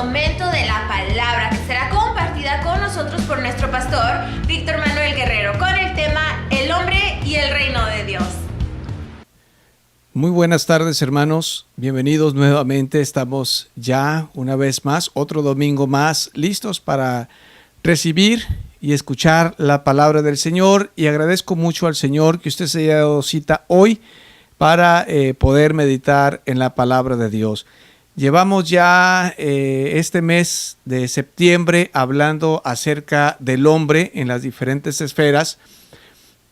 momento de la palabra que será compartida con nosotros por nuestro pastor Víctor Manuel Guerrero con el tema El hombre y el reino de Dios. Muy buenas tardes, hermanos, bienvenidos nuevamente. Estamos ya una vez más, otro domingo más, listos para recibir y escuchar la palabra del Señor, y agradezco mucho al Señor que usted se haya dado cita hoy para poder meditar en la palabra de Dios. Llevamos ya este mes de septiembre hablando acerca del hombre en las diferentes esferas,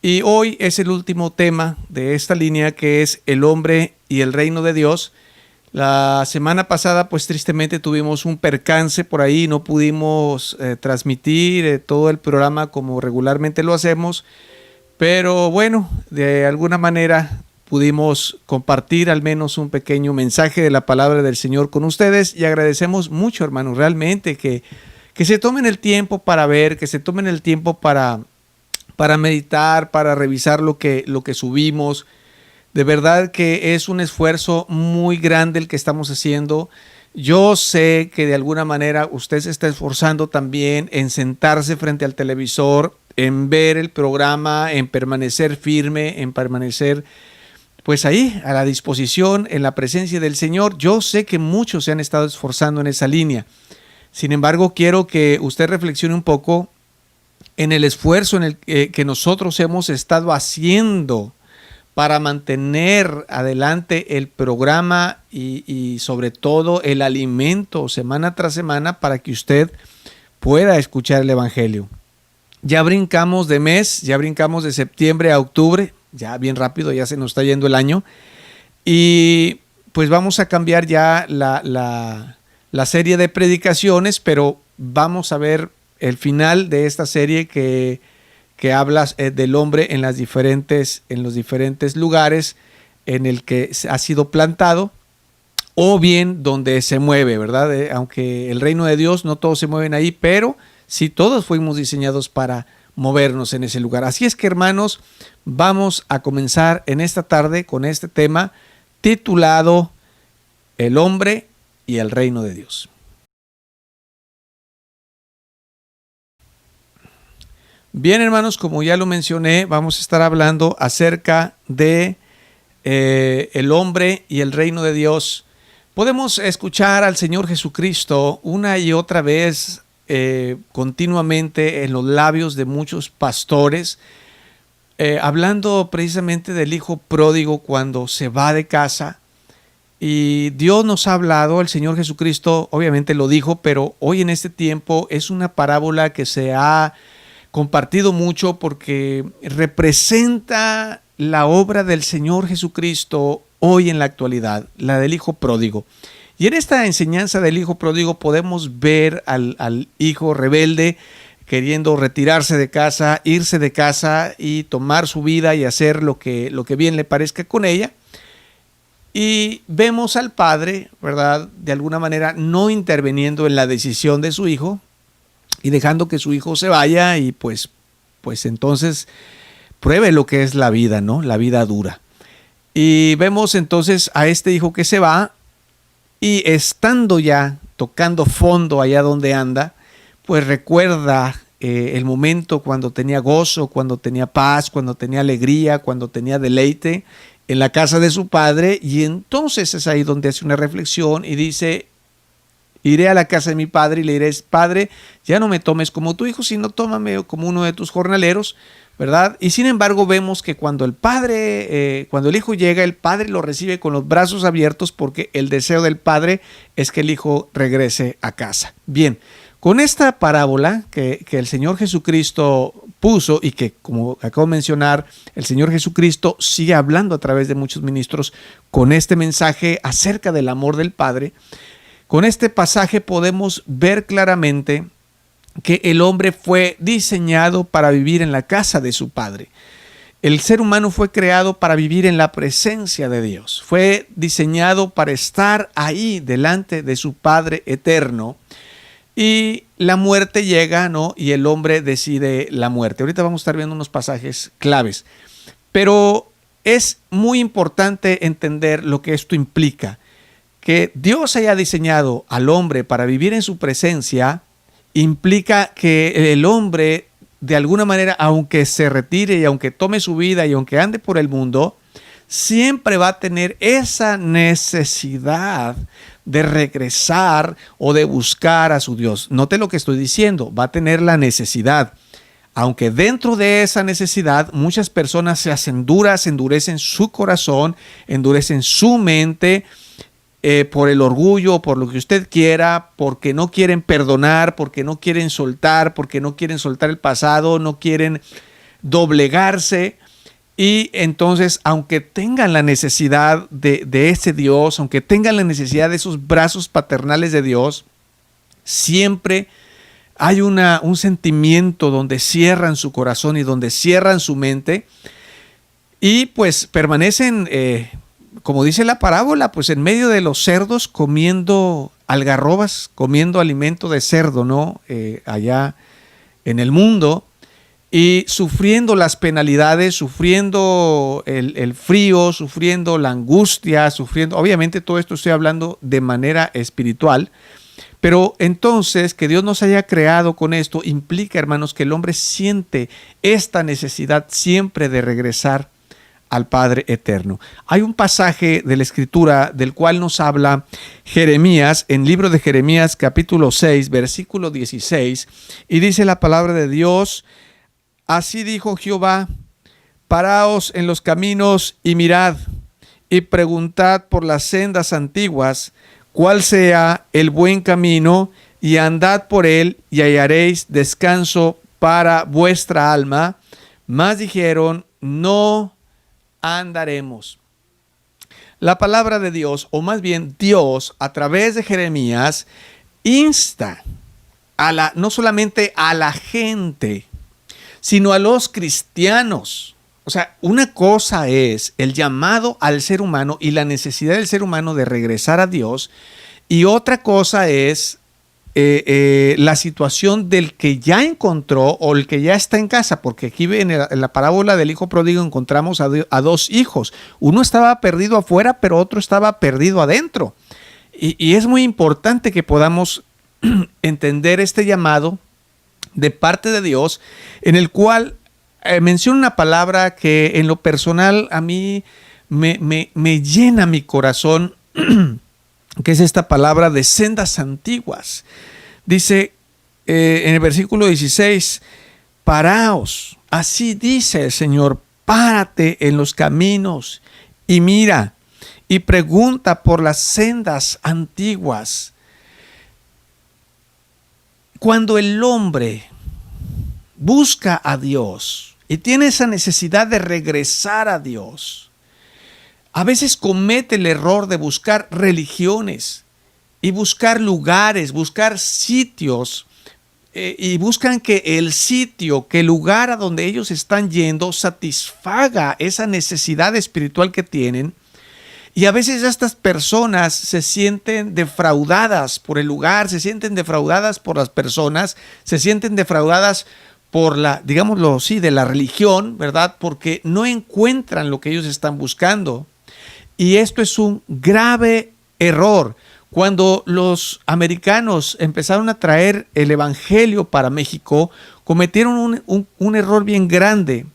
y hoy es el último tema de esta línea, que es el hombre y el reino de Dios. La semana pasada, pues tristemente tuvimos un percance por ahí, no pudimos transmitir todo el programa como regularmente lo hacemos, pero bueno, de alguna manera pudimos compartir al menos un pequeño mensaje de la palabra del Señor con ustedes, y agradecemos mucho, hermanos, realmente que se tomen el tiempo para ver, que se tomen el tiempo para meditar, para revisar lo que subimos. De verdad que es un esfuerzo muy grande el que estamos haciendo. Yo sé que de alguna manera usted se está esforzando también en sentarse frente al televisor, en ver el programa, en permanecer firme, en permanecer pues ahí a la disposición, en la presencia del Señor. Yo sé que muchos se han estado esforzando en esa línea. Sin embargo, quiero que usted reflexione un poco en el esfuerzo en el que nosotros hemos estado haciendo para mantener adelante el programa y sobre todo el alimento semana tras semana para que usted pueda escuchar el Evangelio. Ya brincamos de mes, ya brincamos de septiembre a octubre, ya bien rápido, ya se nos está yendo el año, y pues vamos a cambiar ya la serie de predicaciones, pero vamos a ver el final de esta serie que habla del hombre en los diferentes lugares en el que ha sido plantado, o bien donde se mueve, ¿verdad? Aunque el reino de Dios no todos se mueven ahí, pero sí todos fuimos diseñados para movernos en ese lugar. Así es que, hermanos, vamos a comenzar en esta tarde con este tema titulado El hombre y el reino de Dios. Bien, hermanos, como ya lo mencioné, vamos a estar hablando acerca de el hombre y el reino de Dios. Podemos escuchar al Señor Jesucristo una y otra vez continuamente en los labios de muchos pastores, hablando precisamente del hijo pródigo cuando se va de casa. Y Dios nos ha hablado, el Señor Jesucristo obviamente lo dijo, pero hoy en este tiempo es una parábola que se ha compartido mucho porque representa la obra del Señor Jesucristo hoy en la actualidad, la del hijo pródigo. Y en esta enseñanza del hijo pródigo podemos ver al hijo rebelde queriendo retirarse de casa, irse de casa y tomar su vida y hacer lo que bien le parezca con ella. Y vemos al padre, ¿verdad?, de alguna manera no interviniendo en la decisión de su hijo, y dejando que su hijo se vaya y pues entonces pruebe lo que es la vida, ¿no? La vida dura. Y vemos entonces a este hijo que se va, y estando ya tocando fondo allá donde anda, pues recuerda el momento cuando tenía gozo, cuando tenía paz, cuando tenía alegría, cuando tenía deleite en la casa de su padre, y entonces es ahí donde hace una reflexión y dice: iré a la casa de mi padre y le diré: Padre, ya no me tomes como tu hijo, sino tómame como uno de tus jornaleros, ¿verdad? Y sin embargo vemos que cuando el hijo llega, el padre lo recibe con los brazos abiertos, porque el deseo del padre es que el hijo regrese a casa. Bien, con esta parábola que el Señor Jesucristo puso, y que, como acabo de mencionar, el Señor Jesucristo sigue hablando a través de muchos ministros con este mensaje acerca del amor del Padre. Con este pasaje podemos ver claramente que el hombre fue diseñado para vivir en la casa de su Padre. El ser humano fue creado para vivir en la presencia de Dios. Fue diseñado para estar ahí delante de su Padre eterno. Y la muerte llega, ¿no? Y el hombre decide la muerte. Ahorita vamos a estar viendo unos pasajes claves. Pero es muy importante entender lo que esto implica. que Dios haya diseñado al hombre para vivir en su presencia implica que el hombre, de alguna manera, aunque se retire y aunque tome su vida y aunque ande por el mundo, siempre va a tener esa necesidad de regresar o de buscar a su Dios. Note lo que estoy diciendo, va a tener la necesidad. Aunque dentro de esa necesidad muchas personas se hacen duras, endurecen su corazón, endurecen su mente, por el orgullo, por lo que usted quiera, porque no quieren perdonar, porque no quieren soltar el pasado, no quieren doblegarse. Y entonces, aunque tengan la necesidad de ese Dios, aunque tengan la necesidad de esos brazos paternales de Dios, siempre hay un sentimiento donde cierran su corazón y donde cierran su mente y pues permanecen, como dice la parábola, pues en medio de los cerdos comiendo algarrobas, comiendo alimento de cerdo, ¿no? Allá en el mundo y sufriendo las penalidades, sufriendo el frío, sufriendo la angustia, sufriendo, obviamente todo esto estoy hablando de manera espiritual, pero entonces que Dios nos haya creado con esto implica, hermanos, que el hombre siente esta necesidad siempre de regresar al Padre eterno. Hay un pasaje de la Escritura del cual nos habla Jeremías, en el libro de Jeremías capítulo 6, versículo 16, y dice la palabra de Dios: así dijo Jehová, paraos en los caminos y mirad, y preguntad por las sendas antiguas, cuál sea el buen camino, y andad por él, y hallaréis descanso para vuestra alma. Mas dijeron, no andaremos. La palabra de Dios, o más bien Dios, a través de Jeremías, insta no solamente a la gente, sino a los cristianos. O sea, una cosa es el llamado al ser humano y la necesidad del ser humano de regresar a Dios, y otra cosa es la situación del que ya encontró o el que ya está en casa, porque aquí en la parábola del hijo pródigo encontramos a dos hijos. Uno estaba perdido afuera, pero otro estaba perdido adentro. Y es muy importante que podamos entender este llamado de parte de Dios, en el cual menciona una palabra que en lo personal a mí me llena mi corazón, que es esta palabra de sendas antiguas. Dice en el versículo 16, paraos, así dice el Señor, párate en los caminos y mira y pregunta por las sendas antiguas. Cuando el hombre busca a Dios y tiene esa necesidad de regresar a Dios, a veces comete el error de buscar religiones y buscar lugares, buscar sitios, y buscan que el lugar a donde ellos están yendo satisfaga esa necesidad espiritual que tienen. Y a veces estas personas se sienten defraudadas por el lugar, se sienten defraudadas por las personas, se sienten defraudadas por digámoslo así, de la religión, ¿verdad? Porque no encuentran lo que ellos están buscando. Y esto es un grave error. Cuando los americanos empezaron a traer el evangelio para México, cometieron un error bien grande,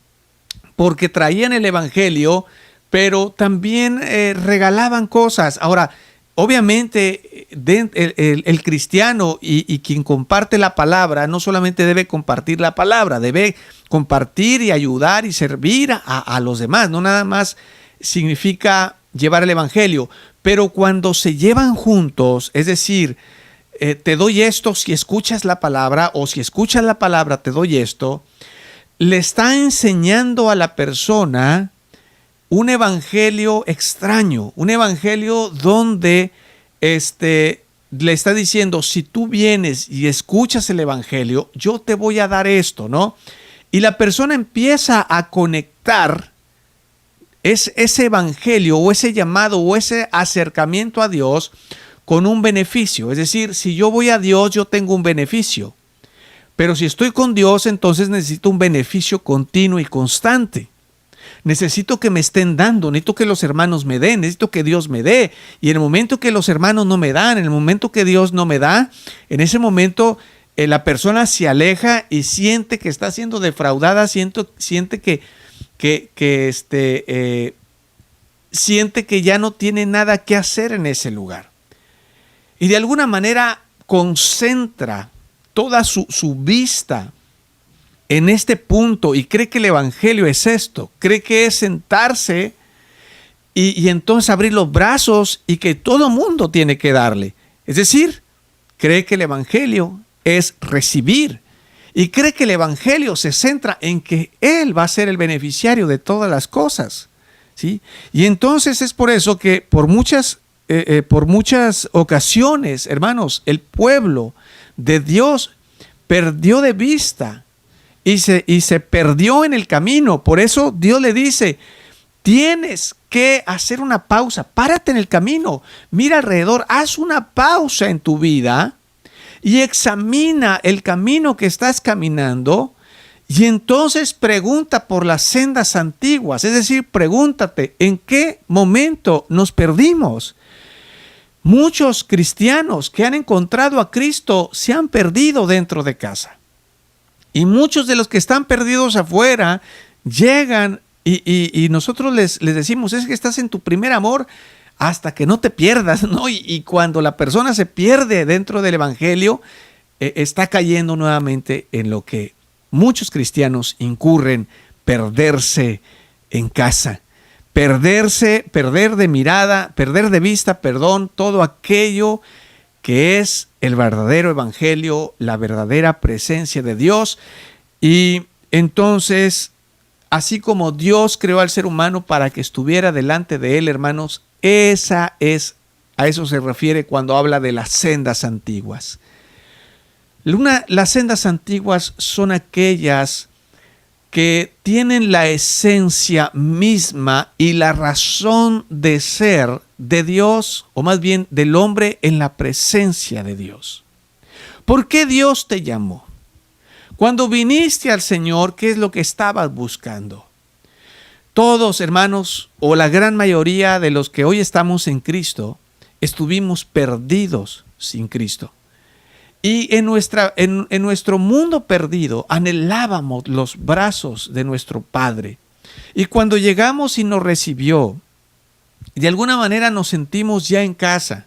porque traían el evangelio, pero también regalaban cosas. Ahora, obviamente, el cristiano y quien comparte la palabra no solamente debe compartir la palabra, debe compartir y ayudar y servir a los demás. No nada más significa llevar el evangelio, pero cuando se llevan juntos, es decir, te doy esto si escuchas la palabra, o si escuchas la palabra te doy esto, le está enseñando a la persona un evangelio extraño, un evangelio donde le está diciendo, si tú vienes y escuchas el evangelio, yo te voy a dar esto, ¿no? Y la persona empieza a conectar ese evangelio o ese llamado o ese acercamiento a Dios con un beneficio. Es decir, si yo voy a Dios, yo tengo un beneficio. Pero si estoy con Dios, entonces necesito un beneficio continuo y constante. necesito que me estén dando, necesito que los hermanos me den, necesito que Dios me dé. Y en el momento que los hermanos no me dan, en el momento que Dios no me da, en ese momento la persona se aleja y siente que está siendo defraudada, siente que siente que ya no tiene nada que hacer en ese lugar. Y de alguna manera concentra toda su vista en este punto y cree que el evangelio es esto, cree que es sentarse y entonces abrir los brazos y que todo mundo tiene que darle. Es decir, cree que el evangelio es recibir y cree que el evangelio se centra en que él va a ser el beneficiario de todas las cosas, ¿sí? Y entonces es por eso que por muchas ocasiones, hermanos, el pueblo de Dios perdió de vista y se perdió en el camino. Por eso Dios le dice, tienes que hacer una pausa, párate en el camino, mira alrededor, haz una pausa en tu vida y examina el camino que estás caminando y entonces pregunta por las sendas antiguas, es decir, pregúntate, ¿en qué momento nos perdimos? Muchos cristianos que han encontrado a Cristo se han perdido dentro de casa. Y muchos de los que están perdidos afuera llegan y nosotros les decimos, es que estás en tu primer amor hasta que no te pierdas, ¿no? Y cuando la persona se pierde dentro del evangelio, está cayendo nuevamente en lo que muchos cristianos incurren, perderse en casa. Perder de mirada, perder de vista, todo aquello que es el verdadero evangelio, la verdadera presencia de Dios. Y entonces, así como Dios creó al ser humano para que estuviera delante de él, hermanos, a eso se refiere cuando habla de las sendas antiguas. Las sendas antiguas son aquellas que tienen la esencia misma y la razón de ser de Dios, o más bien del hombre en la presencia de Dios. ¿Por qué Dios te llamó? Cuando viniste al Señor, ¿qué es lo que estabas buscando? Todos, hermanos, o la gran mayoría de los que hoy estamos en Cristo, estuvimos perdidos sin Cristo. Y en nuestro mundo perdido anhelábamos los brazos de nuestro Padre. Y cuando llegamos y nos recibió, de alguna manera nos sentimos ya en casa.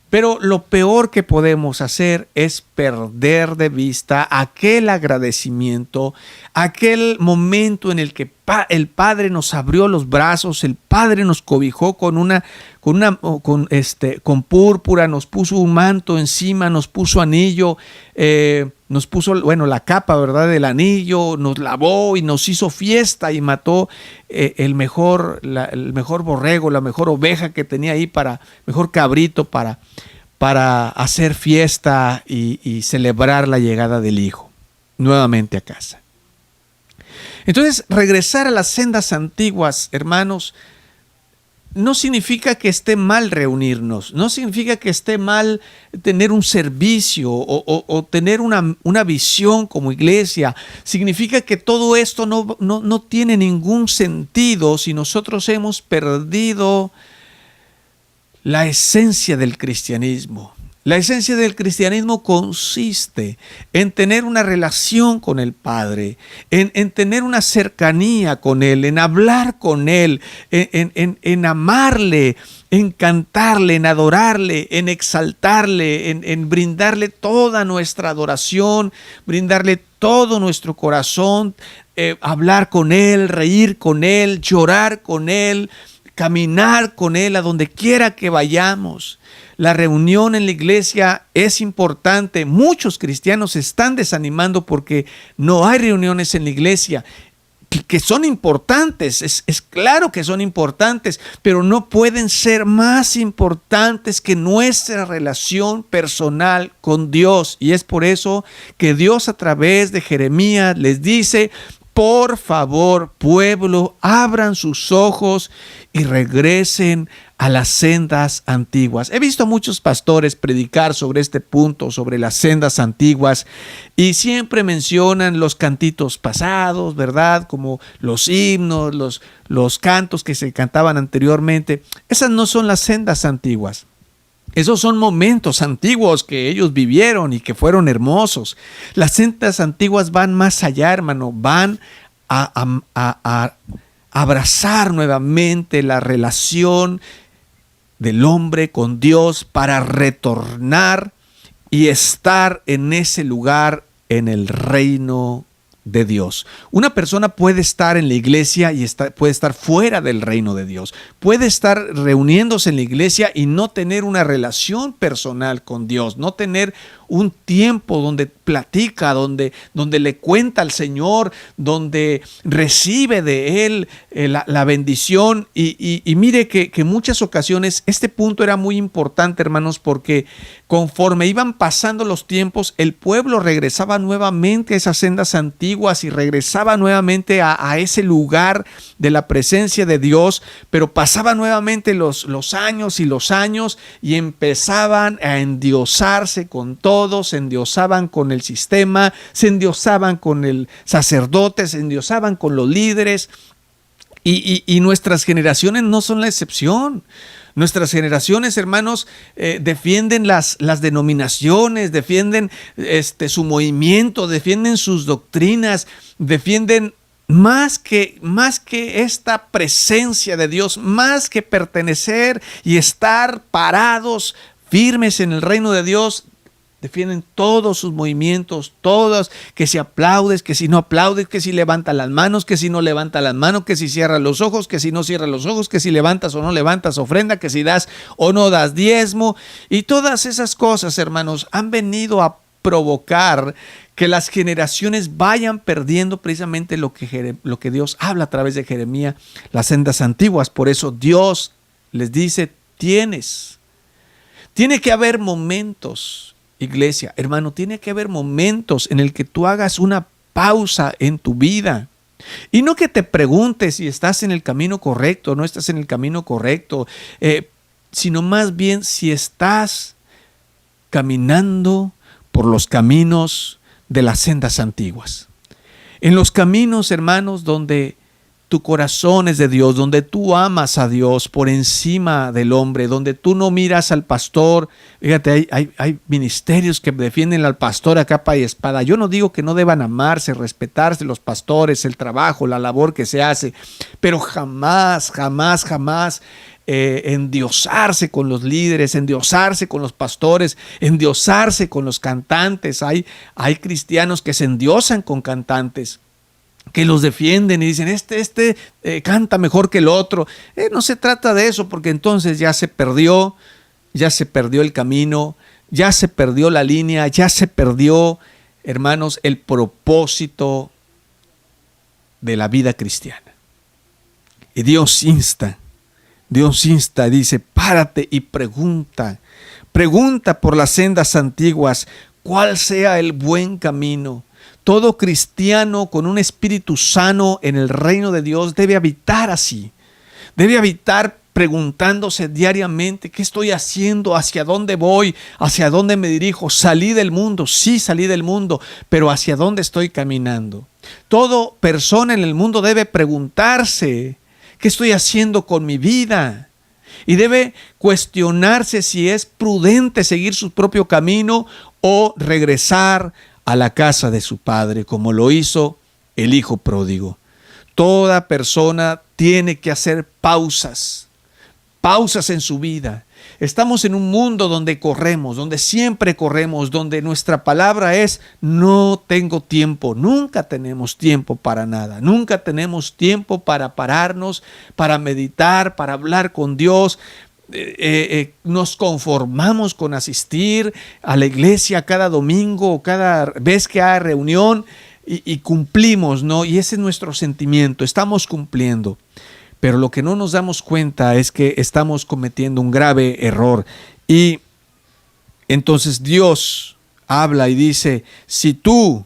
Pero lo peor que podemos hacer es perder de vista aquel agradecimiento, aquel momento en el que el Padre nos abrió los brazos, el Padre nos cobijó con púrpura, nos puso un manto encima, nos puso anillo, nos puso, la capa, ¿verdad?, del anillo, nos lavó y nos hizo fiesta y mató el mejor borrego, la mejor oveja que tenía ahí, mejor cabrito para hacer fiesta y celebrar la llegada del Hijo nuevamente a casa. Entonces, regresar a las sendas antiguas, hermanos, no significa que esté mal reunirnos, no significa que esté mal tener un servicio o tener una visión como iglesia. Significa que todo esto no tiene ningún sentido si nosotros hemos perdido la esencia del cristianismo. La esencia del cristianismo consiste en tener una relación con el Padre, en tener una cercanía con Él, en hablar con Él, en amarle, en cantarle, en adorarle, en exaltarle, en brindarle toda nuestra adoración, brindarle todo nuestro corazón, hablar con Él, reír con Él, llorar con Él, caminar con Él a donde quiera que vayamos. La reunión en la iglesia es importante. Muchos cristianos se están desanimando porque no hay reuniones en la iglesia, que son importantes, es claro que son importantes, pero no pueden ser más importantes que nuestra relación personal con Dios. Y es por eso que Dios a través de Jeremías les dice: por favor, pueblo, abran sus ojos y regresen a las sendas antiguas. He visto a muchos pastores predicar sobre este punto, sobre las sendas antiguas, y siempre mencionan los cantitos pasados, ¿verdad? Como los himnos, los cantos que se cantaban anteriormente. Esas no son las sendas antiguas. Esos son momentos antiguos que ellos vivieron y que fueron hermosos. Las sendas antiguas van más allá, hermano, van a abrazar nuevamente la relación del hombre con Dios para retornar y estar en ese lugar en el reino de Dios. Una persona puede estar en la iglesia y puede estar fuera del reino de Dios. Puede estar reuniéndose en la iglesia y no tener una relación personal con Dios, no tener un tiempo donde platica, donde le cuenta al Señor, donde recibe de Él la bendición. Y mire que en muchas ocasiones este punto era muy importante, hermanos, porque conforme iban pasando los tiempos, el pueblo regresaba nuevamente a esas sendas antiguas y regresaba nuevamente a ese lugar de la presencia de Dios, pero pasaban nuevamente los años y empezaban a endiosarse con todo. Se endiosaban con el sistema, se endiosaban con el sacerdote, se endiosaban con los líderes, y nuestras generaciones no son la excepción. Nuestras generaciones, hermanos, defienden las denominaciones, defienden su movimiento, defienden sus doctrinas, defienden más que esta presencia de Dios, más que pertenecer y estar parados firmes en el reino de Dios. Defienden todos sus movimientos, todos, que si aplaudes, que si no aplaudes, que si levanta las manos, que si no levanta las manos, que si cierra los ojos, que si no cierra los ojos, que si levantas o no levantas ofrenda, que si das o no das diezmo. Y todas esas cosas, hermanos, han venido a provocar que las generaciones vayan perdiendo precisamente lo que Dios habla a través de Jeremías, las sendas antiguas. Por eso Dios les dice, tiene que haber momentos. Iglesia, hermano, tiene que haber momentos en el que tú hagas una pausa en tu vida. Y no que te preguntes si estás en el camino correcto o no estás en el camino correcto, sino más bien si estás caminando por los caminos de las sendas antiguas. En los caminos, hermanos, donde tu corazón es de Dios, donde tú amas a Dios por encima del hombre, donde tú no miras al pastor. Fíjate, hay ministerios que defienden al pastor a capa y espada. Yo no digo que no deban amarse, respetarse los pastores, el trabajo, la labor que se hace, pero jamás endiosarse con los líderes, endiosarse con los pastores, endiosarse con los cantantes. Hay cristianos que se endiosan con cantantes, que los defienden y dicen, canta mejor que el otro. No se trata de eso, porque entonces ya se perdió el camino, ya se perdió la línea, ya se perdió, hermanos, el propósito de la vida cristiana. Y Dios insta, dice, párate y pregunta por las sendas antiguas, cuál sea el buen camino. Todo cristiano con un espíritu sano en el reino de Dios debe habitar así. Debe habitar preguntándose diariamente, ¿qué estoy haciendo? ¿Hacia dónde voy? ¿Hacia dónde me dirijo? Salí del mundo, sí salí del mundo, pero ¿hacia dónde estoy caminando? Toda persona en el mundo debe preguntarse, ¿qué estoy haciendo con mi vida? Y debe cuestionarse si es prudente seguir su propio camino o regresar a la casa de su padre, como lo hizo el hijo pródigo. Toda persona tiene que hacer pausas en su vida. Estamos en un mundo donde corremos, donde siempre corremos, donde nuestra palabra es, no tengo tiempo. Nunca tenemos tiempo para nada. Nunca tenemos tiempo para pararnos, para meditar, para hablar con Dios. Nos conformamos con asistir a la iglesia cada domingo, cada vez que hay reunión, y cumplimos, ¿no? Y ese es nuestro sentimiento, estamos cumpliendo. Pero lo que no nos damos cuenta es que estamos cometiendo un grave error. Y entonces Dios habla y dice, si tú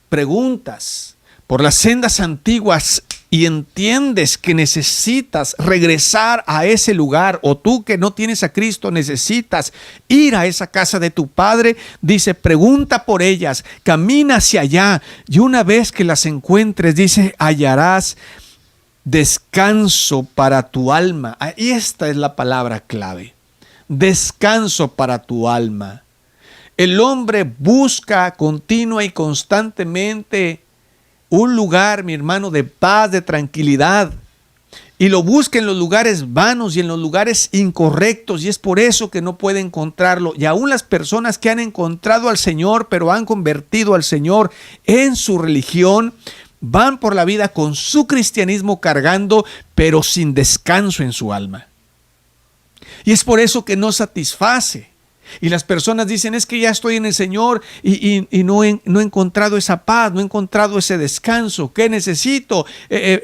preguntas por las sendas antiguas y entiendes que necesitas regresar a ese lugar, o tú que no tienes a Cristo necesitas ir a esa casa de tu Padre, dice, pregunta por ellas, camina hacia allá, y una vez que las encuentres, dice, hallarás descanso para tu alma. Y esta es la palabra clave, descanso para tu alma. El hombre busca continua y constantemente un lugar, mi hermano, de paz, de tranquilidad. Y lo busca en los lugares vanos y en los lugares incorrectos. Y es por eso que no puede encontrarlo. Y aún las personas que han encontrado al Señor, pero han convertido al Señor en su religión, van por la vida con su cristianismo cargando, pero sin descanso en su alma. Y es por eso que no satisface. Y las personas dicen, es que ya estoy en el Señor y no he encontrado esa paz, no he encontrado ese descanso. ¿Qué necesito?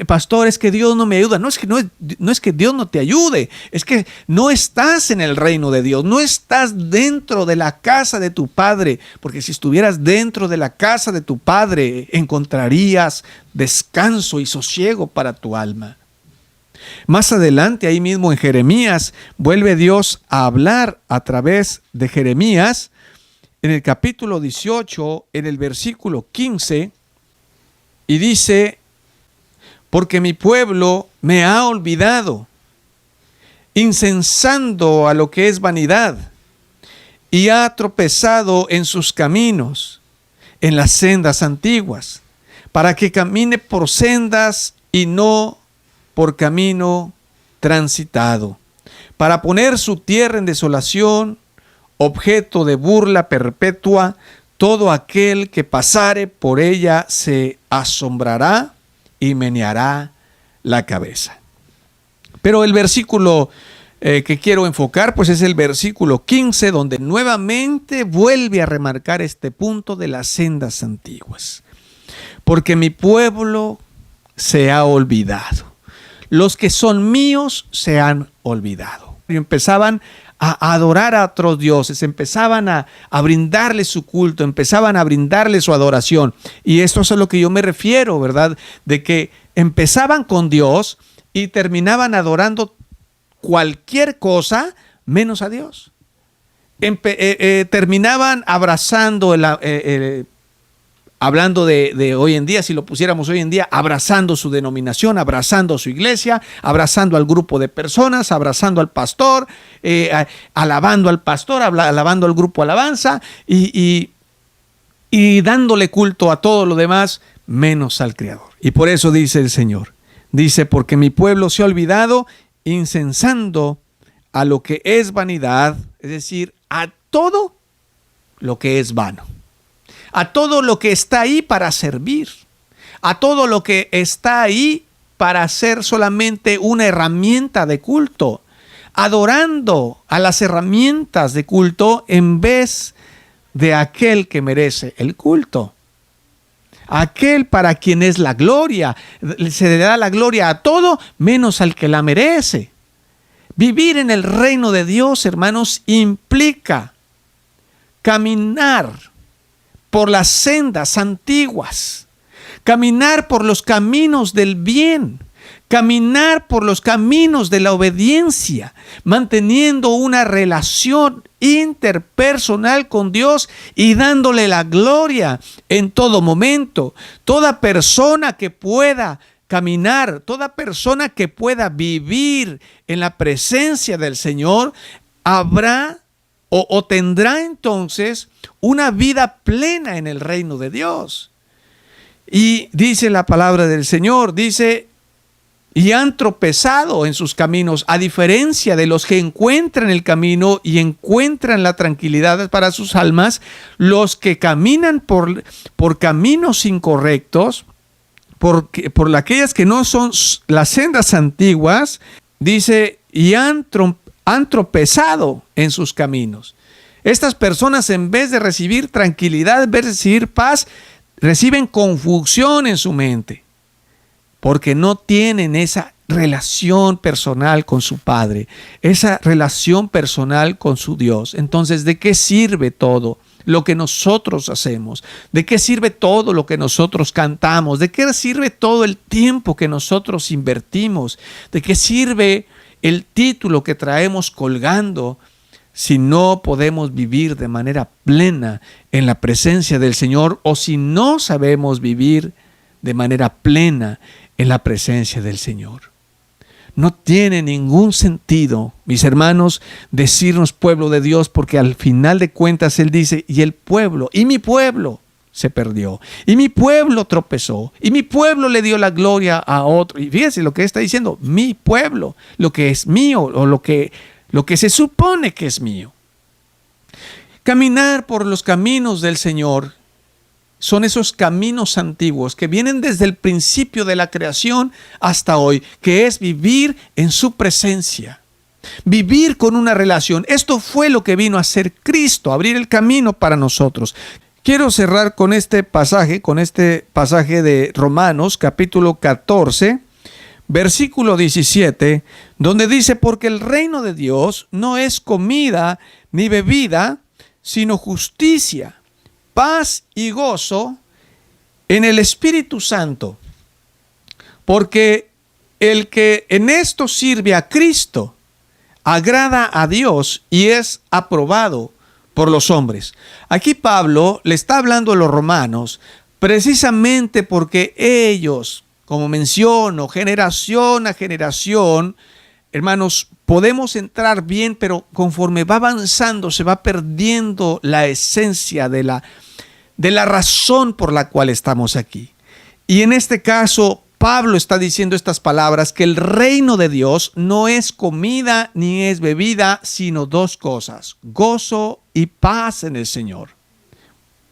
Pastor, es que Dios no me ayuda. No es que Dios no te ayude, es que no estás en el reino de Dios, no estás dentro de la casa de tu Padre, porque si estuvieras dentro de la casa de tu Padre, encontrarías descanso y sosiego para tu alma. Más adelante, ahí mismo en Jeremías, vuelve Dios a hablar a través de Jeremías, en el capítulo 18, en el versículo 15, y dice, porque mi pueblo me ha olvidado, incensando a lo que es vanidad, y ha tropezado en sus caminos, en las sendas antiguas, para que camine por sendas y no por camino transitado, para poner su tierra en desolación, objeto de burla perpetua, todo aquel que pasare por ella se asombrará y meneará la cabeza. Pero el versículo que quiero enfocar, pues es el versículo 15, donde nuevamente vuelve a remarcar este punto de las sendas antiguas. Porque mi pueblo se ha olvidado. Los que son míos se han olvidado. Y empezaban a adorar a otros dioses, empezaban a brindarle su culto, empezaban a brindarle su adoración. Y esto es a lo que yo me refiero, ¿verdad? De que empezaban con Dios y terminaban adorando cualquier cosa menos a Dios. Terminaban abrazando hablando de hoy en día, si lo pusiéramos hoy en día, abrazando su denominación, abrazando su iglesia, abrazando al grupo de personas, abrazando al pastor, alabando al pastor, alabando al grupo alabanza y dándole culto a todo lo demás, menos al Creador. Y por eso dice el Señor, dice, porque mi pueblo se ha olvidado, incensando a lo que es vanidad, es decir, a todo lo que es vano. A todo lo que está ahí para servir, a todo lo que está ahí para ser solamente una herramienta de culto, adorando a las herramientas de culto en vez de aquel que merece el culto. Aquel para quien es la gloria, se le da la gloria a todo menos al que la merece. Vivir en el reino de Dios, hermanos, implica caminar por las sendas antiguas, caminar por los caminos del bien, caminar por los caminos de la obediencia, manteniendo una relación interpersonal con Dios y dándole la gloria en todo momento. Toda persona que pueda caminar, toda persona que pueda vivir en la presencia del Señor, habrá o tendrá entonces una vida plena en el reino de Dios. Y dice la palabra del Señor, dice, y han tropezado en sus caminos, a diferencia de los que encuentran el camino y encuentran la tranquilidad para sus almas, los que caminan por caminos incorrectos, por aquellas que no son las sendas antiguas, dice, y han tropezado en sus caminos. Estas personas, en vez de recibir tranquilidad, en vez de recibir paz, reciben confusión en su mente, porque no tienen esa relación personal con su Padre, esa relación personal con su Dios. Entonces, ¿de qué sirve todo? lo que nosotros hacemos? ¿De qué sirve todo lo que nosotros cantamos? ¿De qué sirve todo el tiempo que nosotros invertimos? ¿De qué sirve el título que traemos colgando si no podemos vivir de manera plena en la presencia del Señor, o si no sabemos vivir de manera plena en la presencia del Señor? No tiene ningún sentido, mis hermanos, decirnos pueblo de Dios, porque al final de cuentas Él dice, y el pueblo, y mi pueblo se perdió, y mi pueblo tropezó, y mi pueblo le dio la gloria a otro. Y fíjense lo que está diciendo, mi pueblo, lo que es mío, o lo que se supone que es mío. Caminar por los caminos del Señor son esos caminos antiguos que vienen desde el principio de la creación hasta hoy, que es vivir en su presencia, vivir con una relación. Esto fue lo que vino a hacer Cristo, abrir el camino para nosotros. Quiero cerrar con este pasaje de Romanos, capítulo 14, versículo 17, donde dice, porque el reino de Dios no es comida ni bebida, sino justicia, paz y gozo en el Espíritu Santo. Porque el que en esto sirve a Cristo agrada a Dios y es aprobado por los hombres. Aquí Pablo le está hablando a los romanos precisamente porque ellos, como menciono, generación a generación, hermanos, podemos entrar bien, pero conforme va avanzando se va perdiendo la esencia de la razón por la cual estamos aquí. Y en este caso, Pablo está diciendo estas palabras, que el reino de Dios no es comida ni es bebida, sino dos cosas: gozo y paz en el Señor.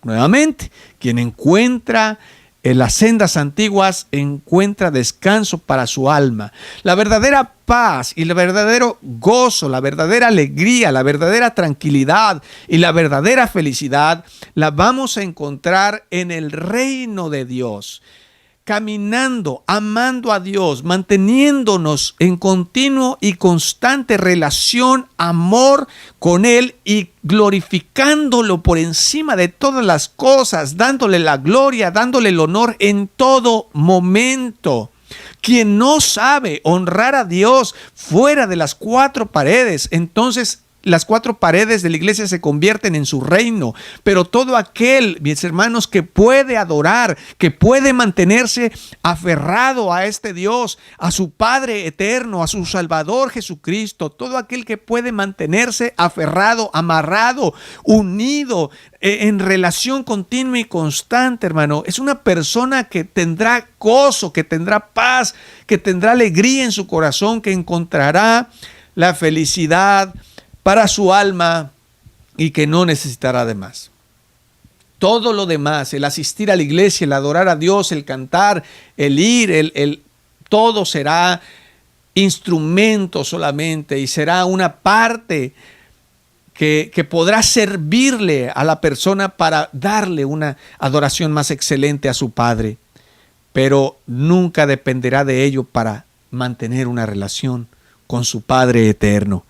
Nuevamente, quien encuentra en las sendas antiguas encuentra descanso para su alma. La verdadera paz y el verdadero gozo, la verdadera alegría, la verdadera tranquilidad y la verdadera felicidad la vamos a encontrar en el reino de Dios. Caminando, amando a Dios, manteniéndonos en continuo y constante relación, amor con Él y glorificándolo por encima de todas las cosas, dándole la gloria, dándole el honor en todo momento. Quien no sabe honrar a Dios fuera de las cuatro paredes, entonces las cuatro paredes de la iglesia se convierten en su reino. Pero todo aquel, mis hermanos, que puede adorar, que puede mantenerse aferrado a este Dios, a su Padre eterno, a su Salvador Jesucristo, todo aquel que puede mantenerse aferrado, amarrado, unido, en relación continua y constante, hermano, es una persona que tendrá gozo, que tendrá paz, que tendrá alegría en su corazón, que encontrará la felicidad para su alma y que no necesitará de más. Todo lo demás, el asistir a la iglesia, el adorar a Dios, el cantar, el ir, todo será instrumento solamente y será una parte que podrá servirle a la persona para darle una adoración más excelente a su Padre, pero nunca dependerá de ello para mantener una relación con su Padre eterno.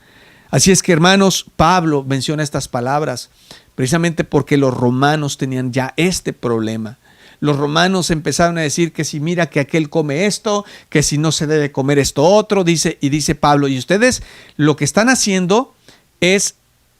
Así es que, hermanos, Pablo menciona estas palabras precisamente porque los romanos tenían ya este problema. Los romanos empezaron a decir que si mira que aquel come esto, que si no se debe comer esto otro, dice Pablo, y ustedes lo que están haciendo es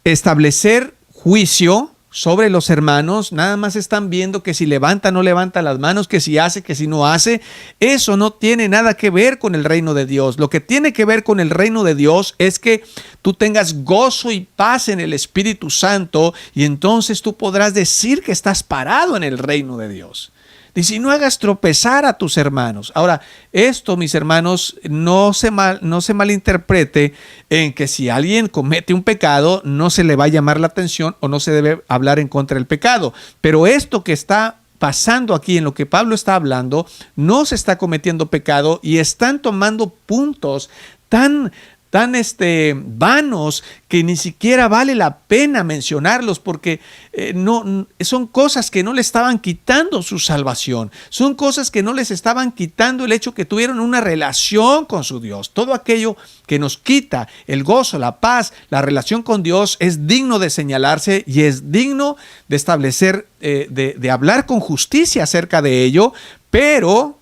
establecer juicio sobre los hermanos, nada más están viendo que si levanta o no levanta las manos, que si hace, que si no hace. Eso no tiene nada que ver con el reino de Dios. Lo que tiene que ver con el reino de Dios es que tú tengas gozo y paz en el Espíritu Santo, y entonces tú podrás decir que estás parado en el reino de Dios. Dice, y no hagas tropezar a tus hermanos. Ahora, esto, mis hermanos, no se malinterprete en que si alguien comete un pecado, no se le va a llamar la atención o no se debe hablar en contra del pecado. Pero esto que está pasando aquí, en lo que Pablo está hablando, no se está cometiendo pecado y están tomando puntos tan vanos que ni siquiera vale la pena mencionarlos, porque son cosas que no le estaban quitando su salvación, son cosas que no les estaban quitando el hecho que tuvieron una relación con su Dios. Todo aquello que nos quita el gozo, la paz, la relación con Dios es digno de señalarse y es digno de establecer, de hablar con justicia acerca de ello, pero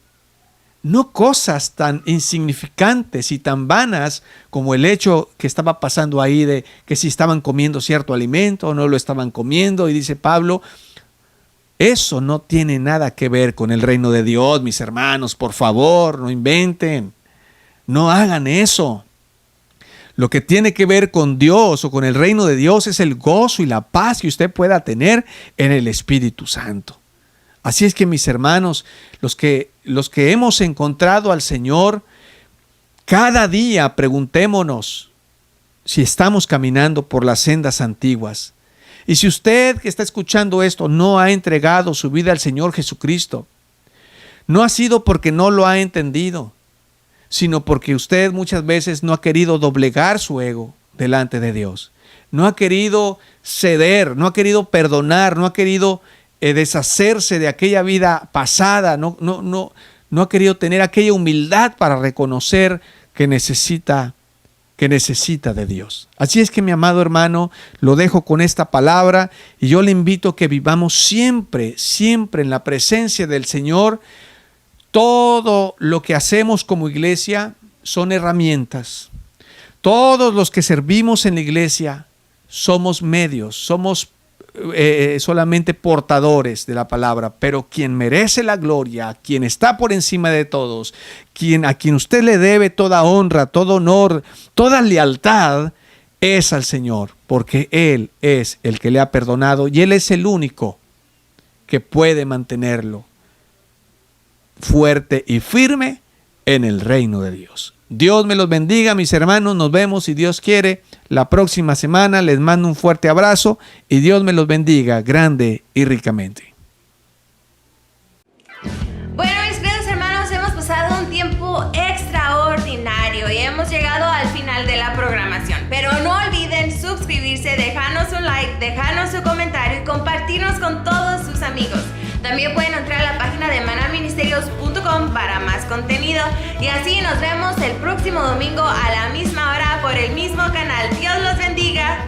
no cosas tan insignificantes y tan vanas como el hecho que estaba pasando ahí de que si estaban comiendo cierto alimento o no lo estaban comiendo. Y dice Pablo, eso no tiene nada que ver con el reino de Dios, mis hermanos, por favor, no inventen, no hagan eso. Lo que tiene que ver con Dios o con el reino de Dios es el gozo y la paz que usted pueda tener en el Espíritu Santo. Así es que, mis hermanos, los que hemos encontrado al Señor, cada día preguntémonos si estamos caminando por las sendas antiguas. Y si usted que está escuchando esto no ha entregado su vida al Señor Jesucristo, no ha sido porque no lo ha entendido, sino porque usted muchas veces no ha querido doblegar su ego delante de Dios. No ha querido ceder, no ha querido perdonar, no ha querido deshacerse de aquella vida pasada, no ha querido tener aquella humildad para reconocer que necesita de Dios. Así es que, mi amado hermano, lo dejo con esta palabra y yo le invito a que vivamos siempre en la presencia del Señor. Todo lo que hacemos como iglesia son herramientas. Todos los que servimos en la iglesia somos medios, somos solamente portadores de la palabra, pero quien merece la gloria, quien está por encima de todos, a quien usted le debe toda honra, todo honor, toda lealtad, es al Señor, porque Él es el que le ha perdonado y Él es el único que puede mantenerlo fuerte y firme en el reino de Dios. Dios me los bendiga, mis hermanos. Nos vemos, si Dios quiere, la próxima semana. Les mando un fuerte abrazo y Dios me los bendiga grande y ricamente. Bueno, mis queridos hermanos, hemos pasado un tiempo extraordinario y hemos llegado al final de la programación. Pero no olviden suscribirse, dejarnos un like, dejarnos su comentario y compartirnos con todos sus amigos. También pueden entrar a la página de manaministerios.com para más contenido. Y así nos vemos el próximo domingo a la misma hora por el mismo canal. Dios los bendiga.